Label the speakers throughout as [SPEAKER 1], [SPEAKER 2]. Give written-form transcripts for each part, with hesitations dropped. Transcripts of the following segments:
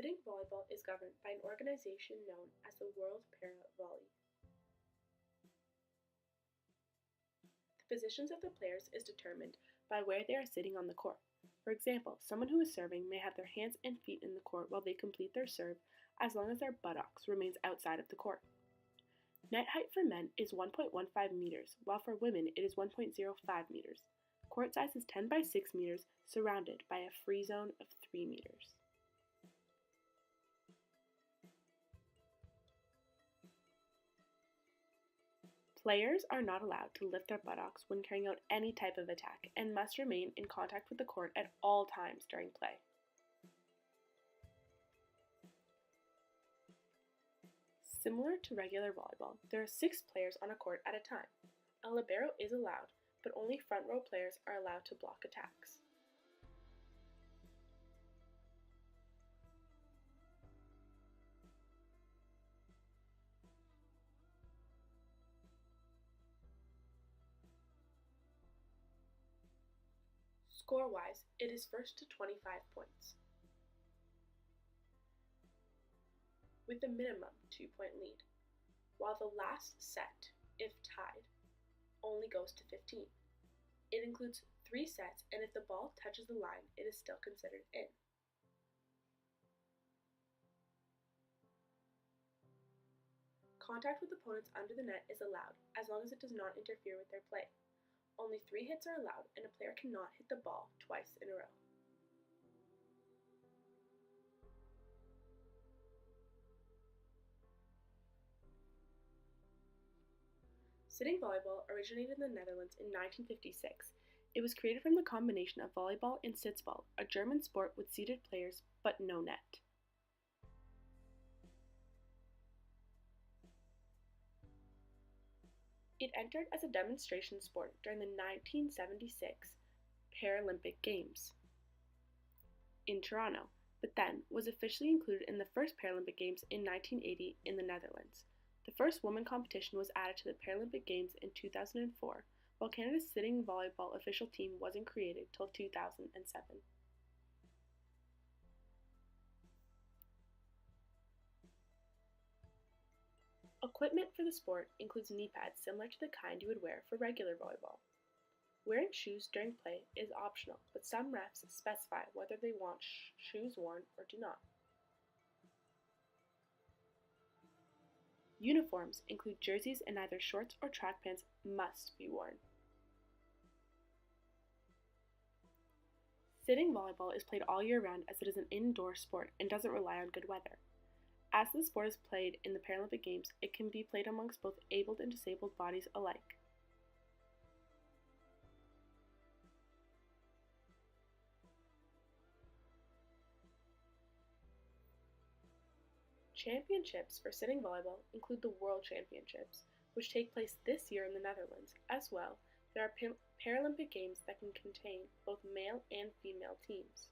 [SPEAKER 1] Sitting volleyball is governed by an organization known as the World Para-Volley. The positions of the players is determined by where they are sitting on the court. For example, someone who is serving may have their hands and feet in the court while they complete their serve, as long as their buttocks remains outside of the court. Net height for men is 1.15 meters, while for women it is 1.05 meters. Court size is 10 by 6 meters, surrounded by a free zone of 3 meters. Players are not allowed to lift their buttocks when carrying out any type of attack and must remain in contact with the court at all times during play. Similar to regular volleyball, there are 6 players on a court at a time. A libero is allowed, but only front row players are allowed to block attacks. Score-wise, it is first to 25 points, with a minimum 2-point lead, while the last set, if tied, only goes to 15. It includes 3 sets, and if the ball touches the line, it is still considered in. Contact with opponents under the net is allowed, as long as it does not interfere with their play. Only 3 hits are allowed, and a player cannot hit the ball twice in a row. Sitting volleyball originated in the Netherlands in 1956. It was created from the combination of volleyball and sitzball, a German sport with seated players but no net. It entered as a demonstration sport during the 1976 Paralympic Games in Toronto, but then was officially included in the first Paralympic Games in 1980 in the Netherlands. The first women competition was added to the Paralympic Games in 2004, while Canada's sitting volleyball official team wasn't created till 2007. Equipment for the sport includes knee pads similar to the kind you would wear for regular volleyball. Wearing shoes during play is optional, but some refs specify whether they want shoes worn or do not. Uniforms include jerseys, and either shorts or track pants must be worn. Sitting volleyball is played all year round, as it is an indoor sport and doesn't rely on good weather. As the sport is played in the Paralympic Games, it can be played amongst both able and disabled bodies alike. Championships for sitting volleyball include the World Championships, which take place this year in the Netherlands. As well, there are Paralympic Games that can contain both male and female teams.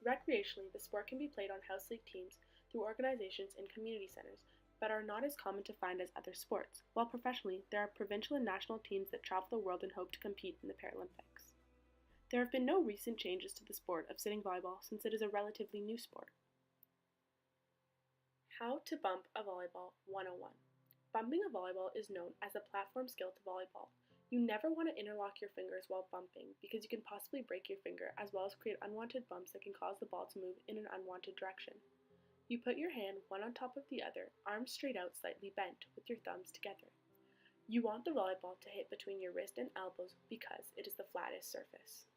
[SPEAKER 1] Recreationally, the sport can be played on house league teams through organizations and community centers, but are not as common to find as other sports, while professionally, there are provincial and national teams that travel the world and hope to compete in the Paralympics. There have been no recent changes to the sport of sitting volleyball since it is a relatively new sport. How to bump a volleyball 101. Bumping a volleyball is known as the platform skill to volleyball. You never want to interlock your fingers while bumping because you can possibly break your finger, as well as create unwanted bumps that can cause the ball to move in an unwanted direction. You put your hand one on top of the other, arms straight out, slightly bent, with your thumbs together. You want the volleyball to hit between your wrist and elbows because it is the flattest surface.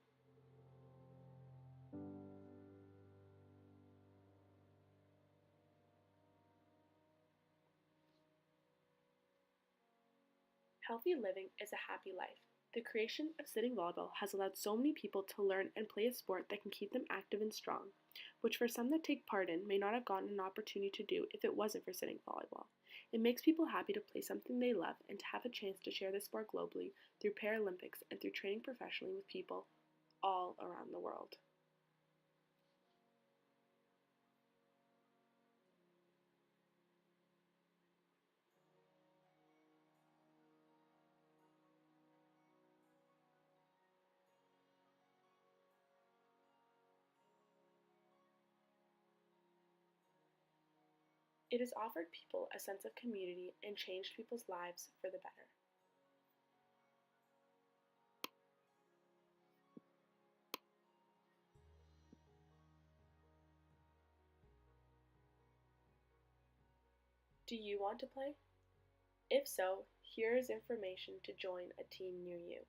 [SPEAKER 1] Healthy living is a happy life. The creation of sitting volleyball has allowed so many people to learn and play a sport that can keep them active and strong, which for some that take part in may not have gotten an opportunity to do if it wasn't for sitting volleyball. It makes people happy to play something they love and to have a chance to share this sport globally through Paralympics and through training professionally with people all around the world. It has offered people a sense of community and changed people's lives for the better. Do you want to play? If so, here is information to join a team near you.